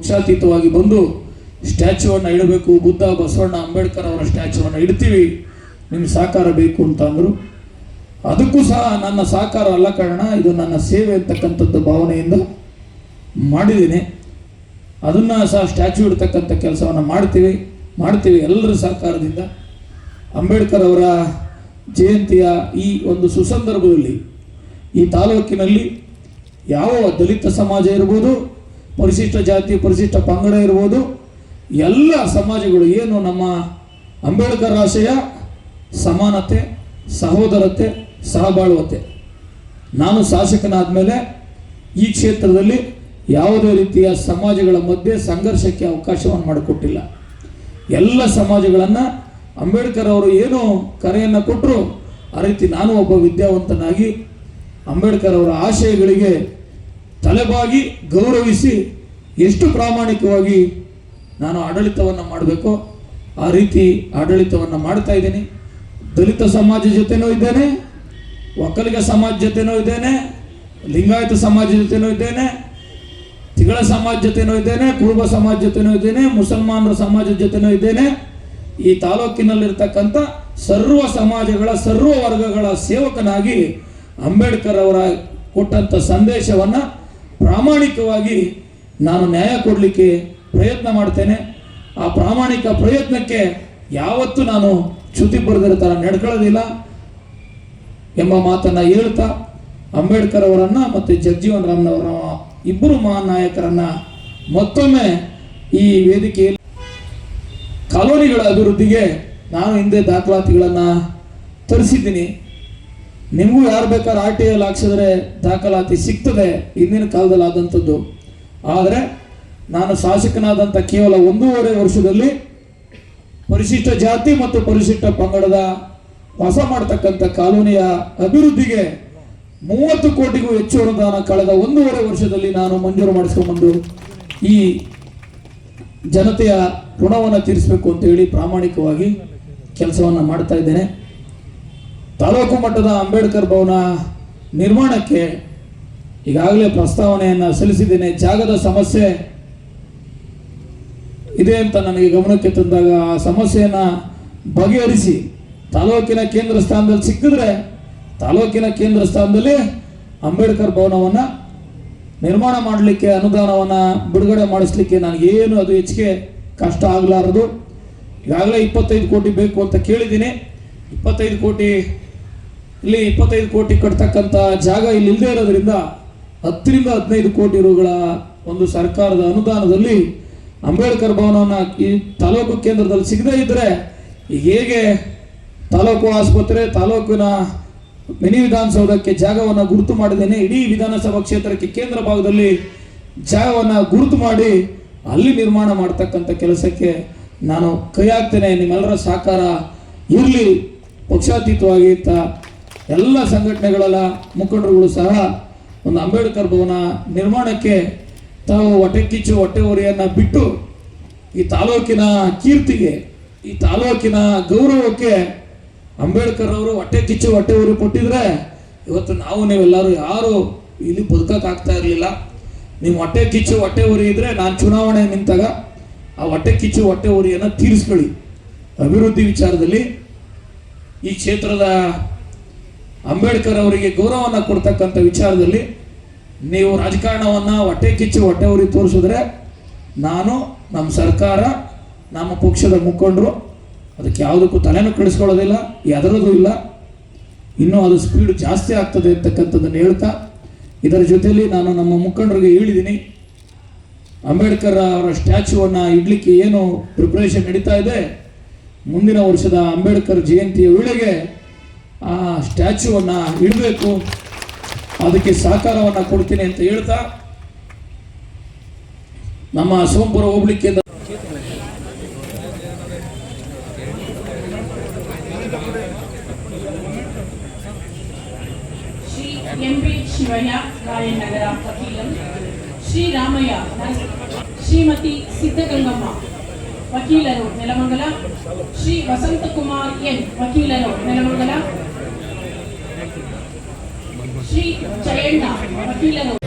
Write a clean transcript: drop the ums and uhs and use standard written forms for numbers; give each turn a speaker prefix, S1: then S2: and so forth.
S1: ಪಕ್ಷಾತೀತವಾಗಿ ಬಂದು ಸ್ಟ್ಯಾಚ್ಯೂವನ್ನು ಇಡಬೇಕು, ಬುದ್ಧ ಬಸವಣ್ಣ ಅಂಬೇಡ್ಕರ್ ಅವರ ಸ್ಟ್ಯಾಚ್ಯೂವನ್ನು ಇಡ್ತೀವಿ, ನಿಮ್ಗೆ ಸಹಕಾರ ಬೇಕು ಅಂತ ಅಂದರು. ಅದಕ್ಕೂ ಸಹ ನನ್ನ ಸಹಕಾರ ಅಲ್ಲ ಕಾರಣ, ಇದು ನನ್ನ ಸೇವೆ ಅಂತಕ್ಕಂಥದ್ದು ಭಾವನೆಯಿಂದ ಮಾಡಿದ್ದೀನಿ. ಅದನ್ನು ಸಹ ಸ್ಟ್ಯಾಚ್ಯೂ ಇಡ್ತಕ್ಕಂಥ ಕೆಲಸವನ್ನು ಮಾಡ್ತೀವಿ ಎಲ್ಲರ ಸಹಕಾರದಿಂದ. ಅಂಬೇಡ್ಕರ್ ಅವರ ಜಯಂತಿಯ ಈ ಒಂದು ಸುಸಂದರ್ಭದಲ್ಲಿ ಈ ತಾಲೂಕಿನಲ್ಲಿ ಯಾವ ದಲಿತ ಸಮಾಜ ಇರ್ಬೋದು, ಪರಿಶಿಷ್ಟ ಜಾತಿ ಪರಿಶಿಷ್ಟ ಪಂಗಡ ಇರ್ಬೋದು, ಎಲ್ಲ ಸಮಾಜಗಳು ಏನು ನಮ್ಮ ಅಂಬೇಡ್ಕರ್ ಆಶಯ ಸಮಾನತೆ, ಸಹೋದರತೆ, ಸಹಬಾಳುವತೆ. ನಾನು ಶಾಸಕನಾದ ಮೇಲೆ ಈ ಕ್ಷೇತ್ರದಲ್ಲಿ ಯಾವುದೇ ರೀತಿಯ ಸಮಾಜಗಳ ಮಧ್ಯೆ ಸಂಘರ್ಷಕ್ಕೆ ಅವಕಾಶವನ್ನು ಮಾಡಿಕೊಟ್ಟಿಲ್ಲ. ಎಲ್ಲ ಸಮಾಜಗಳನ್ನು ಅಂಬೇಡ್ಕರ್ ಅವರು ಏನು ಕರೆಯನ್ನು ಕೊಟ್ಟರು ಆ ರೀತಿ ನಾನು ಒಬ್ಬ ವಿದ್ಯಾವಂತನಾಗಿ ಅಂಬೇಡ್ಕರ್ ಅವರ ಆಶಯಗಳಿಗೆ ತಲೆಬಾಗಿ ಗೌರವಿಸಿ ಎಷ್ಟು ಪ್ರಾಮಾಣಿಕವಾಗಿ ನಾನು ಆಡಳಿತವನ್ನು ಮಾಡಬೇಕೋ ಆ ರೀತಿ ಆಡಳಿತವನ್ನು ಮಾಡ್ತಾ ಇದ್ದೀನಿ. ದಲಿತ ಸಮಾಜ ಜೊತೆನೂ ಇದ್ದೇನೆ, ಒಕ್ಕಲಿಗ ಸಮಾಜ ಜೊತೆನೂ ಇದ್ದೇನೆ, ಲಿಂಗಾಯತ ಸಮಾಜ ಜೊತೆನೂ ಇದ್ದೇನೆ, ತಿಗಳ ಸಮಾಜ ಜೊತೆನೂ ಇದ್ದೇನೆ, ಕುರುಬ ಸಮಾಜ ಜೊತೆನೂ ಇದ್ದೇನೆ, ಮುಸಲ್ಮಾನರ ಸಮಾಜದ ಜೊತೆನೂ ಇದ್ದೇನೆ. ಈ ತಾಲೂಕಿನಲ್ಲಿರ್ತಕ್ಕಂಥ ಸರ್ವ ಸಮಾಜಗಳ ಸರ್ವ ವರ್ಗಗಳ ಸೇವಕನಾಗಿ ಅಂಬೇಡ್ಕರ್ ಅವರ ಕೊಟ್ಟಂಥ ಸಂದೇಶವನ್ನು ಪ್ರಾಮಾಣಿಕವಾಗಿ ನಾನು ನ್ಯಾಯ ಕೊಡಲಿಕ್ಕೆ ಪ್ರಯತ್ನ ಮಾಡ್ತೇನೆ. ಆ ಪ್ರಾಮಾಣಿಕ ಪ್ರಯತ್ನಕ್ಕೆ ಯಾವತ್ತೂ ನಾನು ಚ್ಯುತಿ ಬರೆದಿರೋ ಥರ ನಡ್ಕೊಳ್ಳೋದಿಲ್ಲ ಎಂಬ ಮಾತನ್ನು ಹೇಳ್ತಾ ಅಂಬೇಡ್ಕರ್ ಅವರನ್ನು ಮತ್ತು ಜಗಜೀವನ್ ರಾಮ್ನವರ ಇಬ್ಬರು ಮಹಾನ್ ನಾಯಕರನ್ನು ಮತ್ತೊಮ್ಮೆ ಈ ವೇದಿಕೆಯಲ್ಲಿ ಕಾಲೋನಿಗಳ ಅಭಿವೃದ್ಧಿಗೆ ನಾನು ಹಿಂದೆ ದಾಖಲಾತಿಗಳನ್ನು ತರಿಸಿದ್ದೀನಿ. ನಿಮಗೂ ಯಾರು ಬೇಕಾದ್ರೆ RTI ಹಾಕ್ಸಿದ್ರೆ ದಾಖಲಾತಿ ಸಿಗ್ತದೆ, ಹಿಂದಿನ ಕಾಲದಲ್ಲಿ ಆದಂಥದ್ದು. ಆದರೆ ನಾನು ಶಾಸಕನಾದಂಥ ಕೇವಲ 1.5 ವರ್ಷದಲ್ಲಿ ಪರಿಶಿಷ್ಟ ಜಾತಿ ಮತ್ತು ಪರಿಶಿಷ್ಟ ಪಂಗಡದ ಹೊಸ ಮಾಡ್ತಕ್ಕಂಥ ಕಾಲೋನಿಯ ಅಭಿವೃದ್ಧಿಗೆ 30 ಕೋಟಿಗೂ ಹೆಚ್ಚು ಅನುದಾನ ಕಳೆದ 1.5 ವರ್ಷದಲ್ಲಿ ನಾನು ಮಂಜೂರು ಮಾಡಿಸ್ಕೊಂಡ್ಬಂದು ಈ ಜನತೆಯ ಋಣವನ್ನು ತೀರಿಸಬೇಕು ಅಂತ ಹೇಳಿ ಪ್ರಾಮಾಣಿಕವಾಗಿ ಕೆಲಸವನ್ನು ಮಾಡ್ತಾ ಇದ್ದೇನೆ. ತಾಲೂಕು ಮಟ್ಟದ ಅಂಬೇಡ್ಕರ್ ಭವನ ನಿರ್ಮಾಣಕ್ಕೆ ಈಗಾಗಲೇ ಪ್ರಸ್ತಾವನೆಯನ್ನು ಸಲ್ಲಿಸಿದ್ದೇನೆ. ಜಾಗದ ಸಮಸ್ಯೆ ಇದೆ ಅಂತ ನನಗೆ ಗಮನಕ್ಕೆ ತಂದಾಗ ಆ ಸಮಸ್ಯೆಯನ್ನು ಬಗೆಹರಿಸಿ ತಾಲೂಕಿನ ಕೇಂದ್ರ ಸ್ಥಾನದಲ್ಲಿ ಸಿಕ್ಕಿದ್ರೆ ತಾಲೂಕಿನ ಕೇಂದ್ರ ಸ್ಥಾನದಲ್ಲಿ ಅಂಬೇಡ್ಕರ್ ಭವನವನ್ನು ನಿರ್ಮಾಣ ಮಾಡಲಿಕ್ಕೆ ಅನುದಾನವನ್ನು ಬಿಡುಗಡೆ ಮಾಡಿಸ್ಲಿಕ್ಕೆ ನನಗೇನು ಅದು ಹೆಚ್ಚಿಗೆ ಕಷ್ಟ ಆಗಲಾರದು. ಈಗಾಗಲೇ 25 ಕೋಟಿ ಬೇಕು ಅಂತ ಕೇಳಿದ್ದೀನಿ. 25 ಕೋಟಿ ಇಲ್ಲಿ 25 ಕೋಟಿ ಕಟ್ತಕ್ಕಂಥ ಜಾಗ ಇಲ್ಲಿ ಇಲ್ಲದೆ ಇರೋದ್ರಿಂದ 10 ರಿಂದ 15 ಕೋಟಿ ರುಗಳ ಒಂದು ಸರ್ಕಾರದ ಅನುದಾನದಲ್ಲಿ ಅಂಬೇಡ್ಕರ್ ಭವನವನ್ನು ಈ ತಾಲೂಕು ಕೇಂದ್ರದಲ್ಲಿ ಸಿಗದೇ ಇದ್ದರೆ ಈಗ ಹೇಗೆ ತಾಲೂಕು ಆಸ್ಪತ್ರೆ, ತಾಲೂಕಿನ ಮಿನಿ ವಿಧಾನಸೌಧಕ್ಕೆ ಜಾಗವನ್ನು ಗುರುತು ಮಾಡಿದ್ದೇನೆ, ಇಡೀ ವಿಧಾನಸಭಾ ಕ್ಷೇತ್ರಕ್ಕೆ ಕೇಂದ್ರ ಭಾಗದಲ್ಲಿ ಜಾಗವನ್ನು ಗುರುತು ಮಾಡಿ ಅಲ್ಲಿ ನಿರ್ಮಾಣ ಮಾಡ್ತಕ್ಕಂಥ ಕೆಲಸಕ್ಕೆ ನಾನು ಕೈ ಹಾಕ್ತೇನೆ. ನಿಮ್ಮೆಲ್ಲರ ಸಹಕಾರ ಇರಲಿ. ಪಕ್ಷಾತೀತವಾಗಿ ಎಲ್ಲ ಸಂಘಟನೆಗಳೆಲ್ಲ ಮುಖಂಡರುಗಳು ಸಹ ಒಂದು ಅಂಬೇಡ್ಕರ್ ಭವನ ನಿರ್ಮಾಣಕ್ಕೆ ತಾವು ಹೊಟ್ಟೆ ಕಿಚ್ಚು ಹೊಟ್ಟೆ ಉರಿಯನ್ನು ಬಿಟ್ಟು ಈ ತಾಲೂಕಿನ ಕೀರ್ತಿಗೆ, ಈ ತಾಲೂಕಿನ ಗೌರವಕ್ಕೆ ಅಂಬೇಡ್ಕರ್ ಅವರು ಹೊಟ್ಟೆ ಕಿಚ್ಚು ಹೊಟ್ಟೆ ಉರಿ ಕೊಟ್ಟಿದ್ರೆ ಇವತ್ತು ನಾವು ನೀವೆಲ್ಲರೂ ಯಾರು ಇಲ್ಲಿ ಬದುಕಕ್ಕಾಗ್ತಾ ಇರಲಿಲ್ಲ. ನಿಮ್ಮ ಹೊಟ್ಟೆ ಕಿಚ್ಚು ಹೊಟ್ಟೆ ಉರಿ ಇದ್ದರೆ ನಾನು ಚುನಾವಣೆ ನಿಂತಾಗ ಆ ಹೊಟ್ಟೆ ಕಿಚ್ಚು ಹೊಟ್ಟೆ ಉರಿಯನ್ನು ತೀರಿಸ್ಕೊಳ್ಳಿ. ಅಭಿವೃದ್ಧಿ ವಿಚಾರದಲ್ಲಿ ಈ ಕ್ಷೇತ್ರದ ಅಂಬೇಡ್ಕರ್ ಅವರಿಗೆ ಗೌರವವನ್ನು ಕೊಡ್ತಕ್ಕಂಥ ವಿಚಾರದಲ್ಲಿ ನೀವು ರಾಜಕಾರಣವನ್ನು ಹೊಟ್ಟೆ ಕಿಚ್ಚು ಹೊಟ್ಟೆ ಉರಿ ತೋರಿಸಿದ್ರೆ ನಾನು, ನಮ್ಮ ಸರ್ಕಾರ, ನಮ್ಮ ಪಕ್ಷದ ಮುಖಂಡರು ಅದಕ್ಕೆ ಯಾವುದಕ್ಕೂ ತಲೆನೂ ಕೆಡಿಸ್ಕೊಳ್ಳೋದಿಲ್ಲ, ಎದರೋದು ಇಲ್ಲ. ಇನ್ನೂ ಅದು ಸ್ಪೀಡ್ ಜಾಸ್ತಿ ಆಗ್ತದೆ ಅಂತಕ್ಕಂಥದ್ದನ್ನು ಹೇಳ್ತಾ ಇದರ ಜೊತೆಯಲ್ಲಿ ನಾನು ನಮ್ಮ ಮುಖಂಡರಿಗೆ ಹೇಳಿದ್ದೀನಿ, ಅಂಬೇಡ್ಕರ್ ಅವರ ಸ್ಟ್ಯಾಚ್ಯೂವನ್ನು ಇಡಲಿಕ್ಕೆ ಏನು ಪ್ರಿಪ್ರೇಷನ್ ನಡೀತಾ ಇದೆ, ಮುಂದಿನ ವರ್ಷದ ಅಂಬೇಡ್ಕರ್ ಜಯಂತಿಯ ವೇಳೆಗೆ ಆ ಸ್ಟ್ಯಾಚ್ಯೂವನ್ನು ಇಡಬೇಕು, ಅದಕ್ಕೆ ಸಹಕಾರವನ್ನು ಕೊಡ್ತೀನಿ ಅಂತ ಹೇಳ್ತಾ ನಮ್ಮ ಸೋಂಪುರ ಹೋಬಳಿ ಕೇಂದ್ರ
S2: ಶ್ರೀ ಎಂಪಿ ಶಿವಯ್ಯ ರಾಯನಗರ ವಕೀಲರು, ಶ್ರೀ ರಾಮಯ್ಯ, ಶ್ರೀಮತಿ ಸಿದ್ಧಗಂಗಮ್ಮ ವಕೀಲರು ನೆಲಮಂಗಲ, ಶ್ರೀ ವಸಂತಕುಮಾರ್ ಎನ್ ವಕೀಲರು ನೆಲಮಂಗಲ, ಶ್ರೀ ಜಯಣ್ಣ ವಕೀಲರು